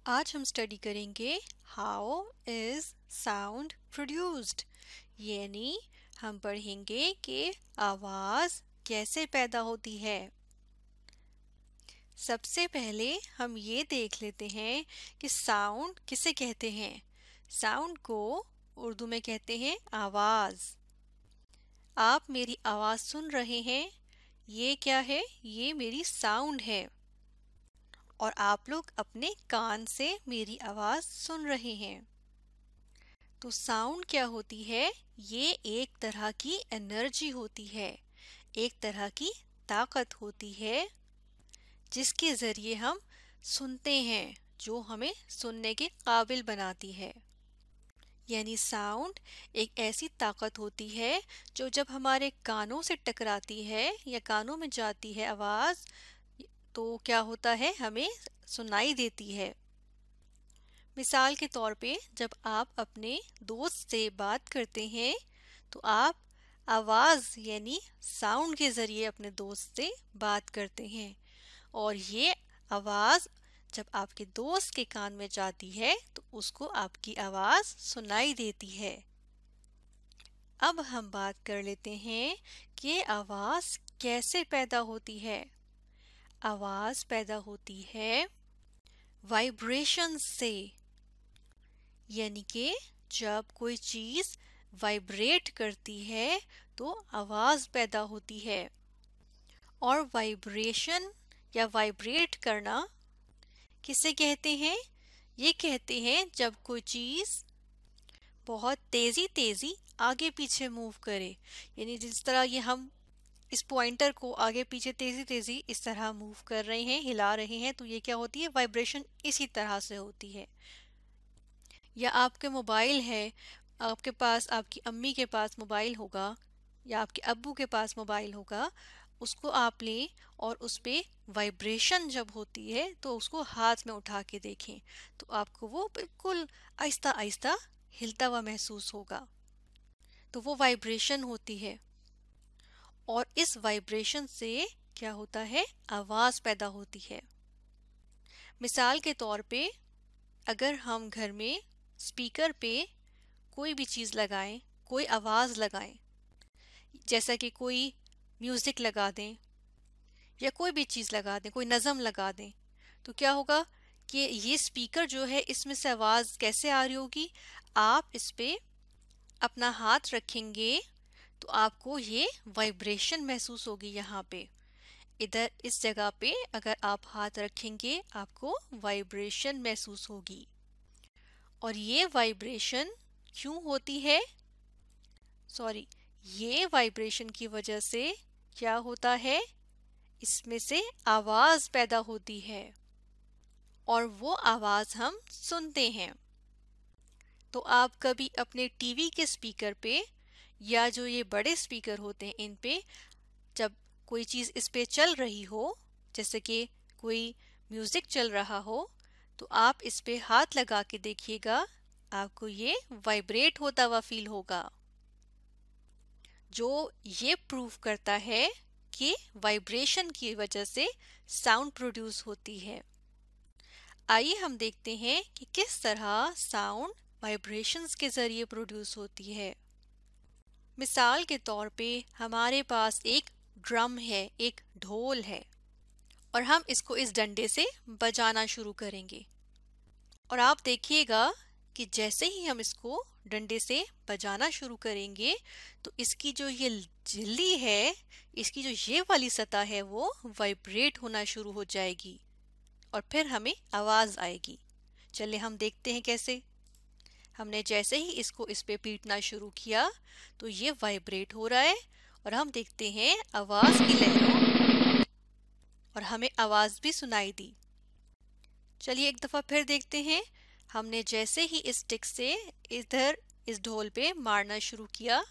आज हम स्टडी करेंगे हाउ इज साउंड प्रोड्यूस्ड, यानी हम पढ़ेंगे कि आवाज़ कैसे पैदा होती है। सबसे पहले हम ये देख लेते हैं कि साउंड किसे कहते हैं। साउंड को उर्दू में कहते हैं आवाज़। आप मेरी आवाज़ सुन रहे हैं, ये क्या है? ये मेरी साउंड है और आप लोग अपने कान से मेरी आवाज़ सुन रहे हैं। तो साउंड क्या होती है? ये एक तरह की एनर्जी होती है, एक तरह की ताकत होती है जिसके ज़रिए हम सुनते हैं, जो हमें सुनने के काबिल बनाती है। यानी साउंड एक ऐसी ताकत होती है जो जब हमारे कानों से टकराती है या कानों में जाती है आवाज़, तो क्या होता है? हमें सुनाई देती है। मिसाल के तौर पे जब आप अपने दोस्त से बात करते हैं तो आप आवाज़ यानी साउंड के ज़रिए अपने दोस्त से बात करते हैं और ये आवाज़ जब आपके दोस्त के कान में जाती है तो उसको आपकी आवाज़ सुनाई देती है। अब हम बात कर लेते हैं कि आवाज़ कैसे पैदा होती है। आवाज़ पैदा होती है वाइब्रेशन से, यानी कि जब कोई चीज़ वाइब्रेट करती है तो आवाज़ पैदा होती है। और वाइब्रेशन या वाइब्रेट करना किसे कहते हैं? ये कहते हैं जब कोई चीज़ बहुत तेज़ी आगे पीछे मूव करे, यानी जिस तरह ये हम इस पॉइंटर को आगे पीछे तेज़ी इस तरह मूव कर रहे हैं, हिला रहे हैं, तो ये क्या होती है? वाइब्रेशन इसी तरह से होती है। या आपके मोबाइल है, आपके पास आपकी अम्मी के पास मोबाइल होगा या आपके अब्बू के पास मोबाइल होगा, उसको आप लें और उस पे वाइब्रेशन जब होती है तो उसको हाथ में उठा के देखें तो आपको वो बिल्कुल आहिस्ता आहिस्ता हिलता हुआ महसूस होगा। तो वो वाइब्रेशन होती है और इस वाइब्रेशन से क्या होता है? आवाज़ पैदा होती है। मिसाल के तौर पे अगर हम घर में स्पीकर पे कोई भी चीज़ लगाएं, कोई आवाज़ लगाएं, जैसा कि कोई म्यूज़िक लगा दें या कोई भी चीज़ लगा दें, कोई नज़म लगा दें, तो क्या होगा कि ये स्पीकर जो है इसमें से आवाज़ कैसे आ रही होगी? आप इस पे अपना हाथ रखेंगे तो आपको ये वाइब्रेशन महसूस होगी। यहाँ पे इधर इस जगह पे अगर आप हाथ रखेंगे आपको वाइब्रेशन महसूस होगी। और ये वाइब्रेशन क्यों होती है? ये वाइब्रेशन की वजह से क्या होता है? इसमें से आवाज़ पैदा होती है और वो आवाज़ हम सुनते हैं। तो आप कभी अपने टीवी के स्पीकर पे या जो ये बड़े स्पीकर होते हैं इन पे जब कोई चीज़ इस पे चल रही हो, जैसे कि कोई म्यूज़िक चल रहा हो, तो आप इस पे हाथ लगा के देखिएगा, आपको ये वाइब्रेट होता हुआ फील होगा, जो ये प्रूव करता है कि वाइब्रेशन की वजह से साउंड प्रोड्यूस होती है। आइए हम देखते हैं कि किस तरह साउंड वाइब्रेशंस के ज़रिए प्रोड्यूस होती है। मिसाल के तौर पे हमारे पास एक ड्रम है, एक ढोल है और हम इसको इस डंडे से बजाना शुरू करेंगे और आप देखिएगा कि जैसे ही हम इसको डंडे से बजाना शुरू करेंगे तो इसकी जो ये झिल्ली है, इसकी जो ये वाली सतह है वो वाइब्रेट होना शुरू हो जाएगी और फिर हमें आवाज़ आएगी। चलिए हम देखते हैं कैसे। हमने जैसे ही इसको इस पे पीटना शुरू किया तो ये वाइब्रेट हो रहा है और हम देखते हैं आवाज़ की लहरों और हमें आवाज़ भी सुनाई दी। चलिए एक दफ़ा फिर देखते हैं। हमने जैसे ही इस स्टिक से इधर इस ढोल पे मारना शुरू किया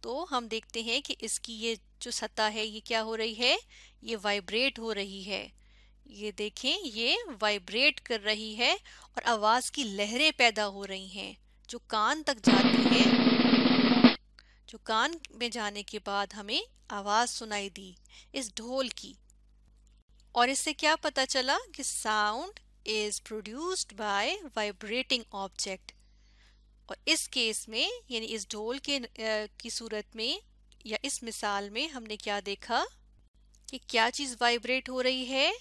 तो हम देखते हैं कि इसकी ये जो सतह है ये क्या हो रही है? ये वाइब्रेट हो रही है। ये देखें, ये वाइब्रेट कर रही है और आवाज़ की लहरें पैदा हो रही हैं जो कान तक जाती हैं, जो कान में जाने के बाद हमें आवाज़ सुनाई दी इस ढोल की। और इससे क्या पता चला कि sound is produced by vibrating object। और इस केस में यानी इस ढोल के की सूरत में या इस मिसाल में हमने क्या देखा कि क्या चीज़ वाइब्रेट हो रही है।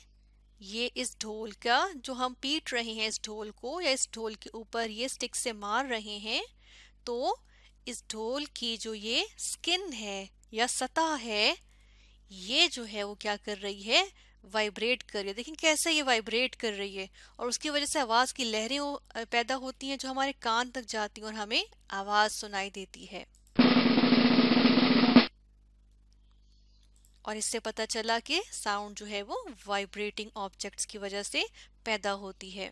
ये इस ढोल का जो हम पीट रहे हैं इस ढोल को या इस ढोल के ऊपर ये स्टिक से मार रहे हैं, तो इस ढोल की जो ये स्किन है या सतह है ये जो है वो क्या कर रही है, वाइब्रेट कर रही है। देखिए कैसे ये वाइब्रेट कर रही है और उसकी वजह से आवाज की लहरें पैदा होती हैं जो हमारे कान तक जाती हैं और हमें आवाज सुनाई देती है। और इससे पता चला कि साउंड जो है वो वाइब्रेटिंग ऑब्जेक्ट्स की वजह से पैदा होती है।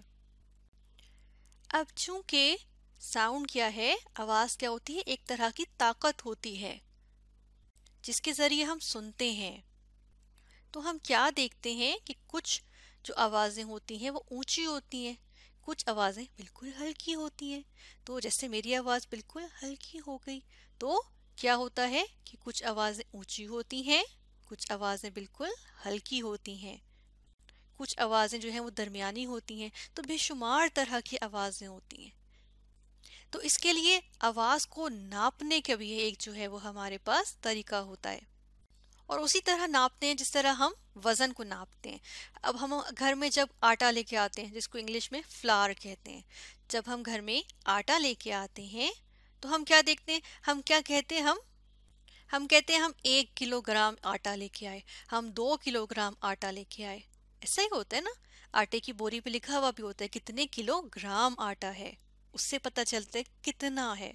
अब चूंकि साउंड क्या है, आवाज क्या होती है, एक तरह की ताकत होती है जिसके जरिए हम सुनते हैं। तो हम क्या देखते हैं कि कुछ जो आवाजें होती हैं वो ऊंची होती हैं, कुछ आवाजें बिल्कुल हल्की होती हैं। तो जैसे मेरी आवाज बिल्कुल हल्की हो गई, तो क्या होता है कि कुछ आवाजें ऊंची होती हैं, कुछ आवाजें बिल्कुल हल्की होती हैं, कुछ आवाजें जो हैं वो दरमियानी होती हैं। तो बेशुमार तरह की आवाजें होती हैं। तो इसके लिए आवाज को नापने का भी एक जो है वो हमारे पास तरीका होता है और उसी तरह नापते हैं जिस तरह हम वजन को नापते हैं। अब हम घर में जब आटा लेके आते हैं जिसको इंग्लिश में फ्लावर कहते हैं, जब हम घर में आटा लेके आते हैं तो हम क्या देखते हैं, हम क्या कहते हैं, हम कहते हैं हम 1 किलोग्राम आटा लेके आए, हम 2 किलोग्राम आटा लेके आए। ऐसा ही होता है ना, आटे की बोरी पे लिखा हुआ भी होता है कितने किलोग्राम आटा है, उससे पता चलता है कितना है।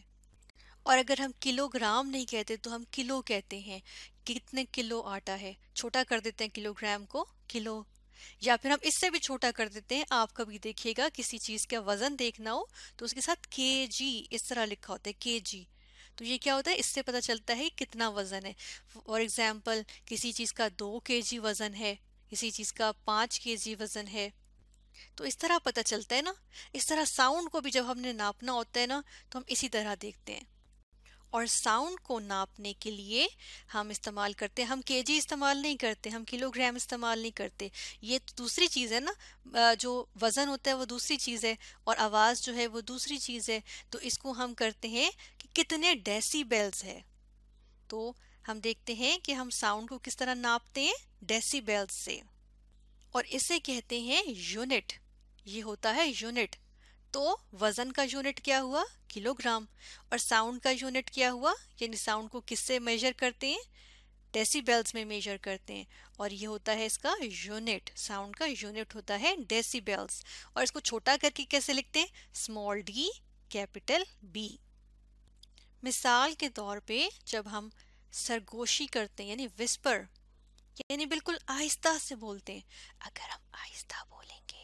और अगर हम किलोग्राम नहीं कहते तो हम किलो कहते हैं, कितने किलो आटा है, छोटा कर देते हैं किलोग्राम को किलो। या फिर हम इससे भी छोटा कर देते हैं, आप कभी देखिएगा किसी चीज का वजन देखना हो तो उसके साथ केजी इस तरह लिखा होता है, केजी। तो ये क्या होता है, इससे पता चलता है कितना वजन है। फॉर एग्जाम्पल किसी चीज का 2 केजी वजन है, किसी चीज का 5 केजी वजन है, तो इस तरह पता चलता है ना। इस तरह साउंड को भी जब हमने नापना होता है ना तो हम इसी तरह देखते हैं। और साउंड को नापने के लिए हम इस्तेमाल करते हैं, हम केजी इस्तेमाल नहीं करते, हम किलोग्राम इस्तेमाल नहीं करते, ये तो दूसरी चीज़ है ना। जो वज़न होता है वो दूसरी चीज़ है और आवाज़ जो है वो दूसरी चीज़ है। तो इसको हम करते हैं कि कितने डेसिबल्स है। तो हम देखते हैं कि हम साउंड को किस तरह नापते हैं, डेसिबल्स से, और इसे कहते हैं यूनिट। ये होता है यूनिट। तो वजन का यूनिट क्या हुआ, किलोग्राम, और साउंड का यूनिट क्या हुआ, यानी साउंड को किससे मेजर करते हैं, डेसिबल्स में मेजर करते हैं। और ये होता है इसका यूनिट, साउंड का यूनिट होता है डेसिबल्स। और इसको छोटा करके कैसे लिखते हैं, स्मॉल डी कैपिटल बी। मिसाल के तौर पे जब हम सरगोशी करते हैं यानी विस्पर, यानी बिल्कुल आहिस्ता से बोलते हैं, अगर हम आहिस्ता बोलेंगे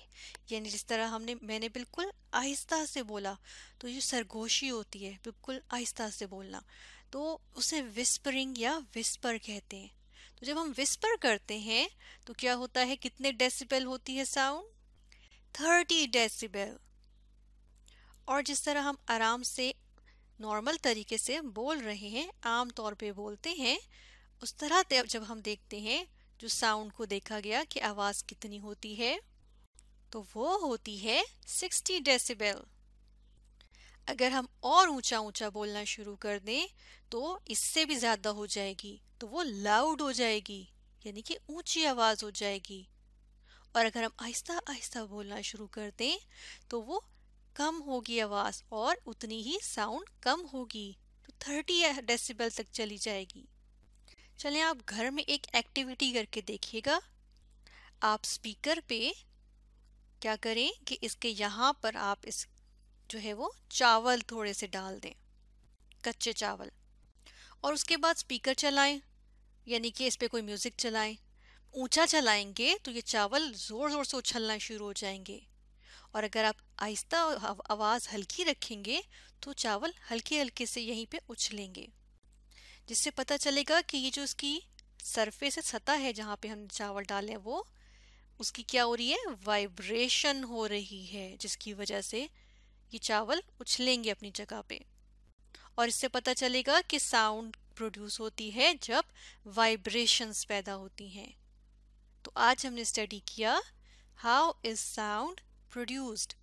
यानी जिस तरह मैंने बिल्कुल आहिस्ता से बोला तो ये सरगोशी होती है, बिल्कुल आहिस्ता से बोलना, तो उसे विस्परिंग या विस्पर कहते हैं। तो जब हम विस्पर करते हैं तो क्या होता है, कितने डेसिबल होती है साउंड, 30 डेसिबल। और जिस तरह हम आराम से नॉर्मल तरीके से बोल रहे हैं, आम तौर पे बोलते हैं, उस तरह जब हम देखते हैं जो साउंड को देखा गया कि आवाज कितनी होती है, तो वो होती है 60 डेसिबल। अगर हम और ऊंचा ऊंचा बोलना शुरू कर दें तो इससे भी ज्यादा हो जाएगी, तो वो लाउड हो जाएगी, यानी कि ऊंची आवाज हो जाएगी। और अगर हम आहिस्ता आहिस्ता बोलना शुरू कर दें तो वो कम होगी आवाज और उतनी ही साउंड कम होगी, तो 30 डेसिबल तक चली जाएगी। चलें आप घर में एक एक्टिविटी करके देखिएगा। आप स्पीकर पे क्या करें कि इसके यहाँ पर आप इस जो है वो चावल थोड़े से डाल दें, कच्चे चावल, और उसके बाद स्पीकर चलाएं, यानी कि इस पे कोई म्यूजिक चलाएं। ऊंचा चलाएंगे तो ये चावल जोर जोर से उछलना शुरू हो जाएंगे, और अगर आप आहिस्ता आवाज हल्की रखेंगे तो चावल हल्के हल्के से यहीं पे उछलेंगे, जिससे पता चलेगा कि ये जो इसकी सरफेस है, सतह है जहाँ पे हम चावल डालें, वो उसकी क्या हो रही है, वाइब्रेशन हो रही है, जिसकी वजह से ये चावल उछलेंगे अपनी जगह पे। और इससे पता चलेगा कि साउंड प्रोड्यूस होती है जब वाइब्रेशंस पैदा होती हैं। तो आज हमने स्टडी किया हाउ इज साउंड प्रोड्यूस्ड।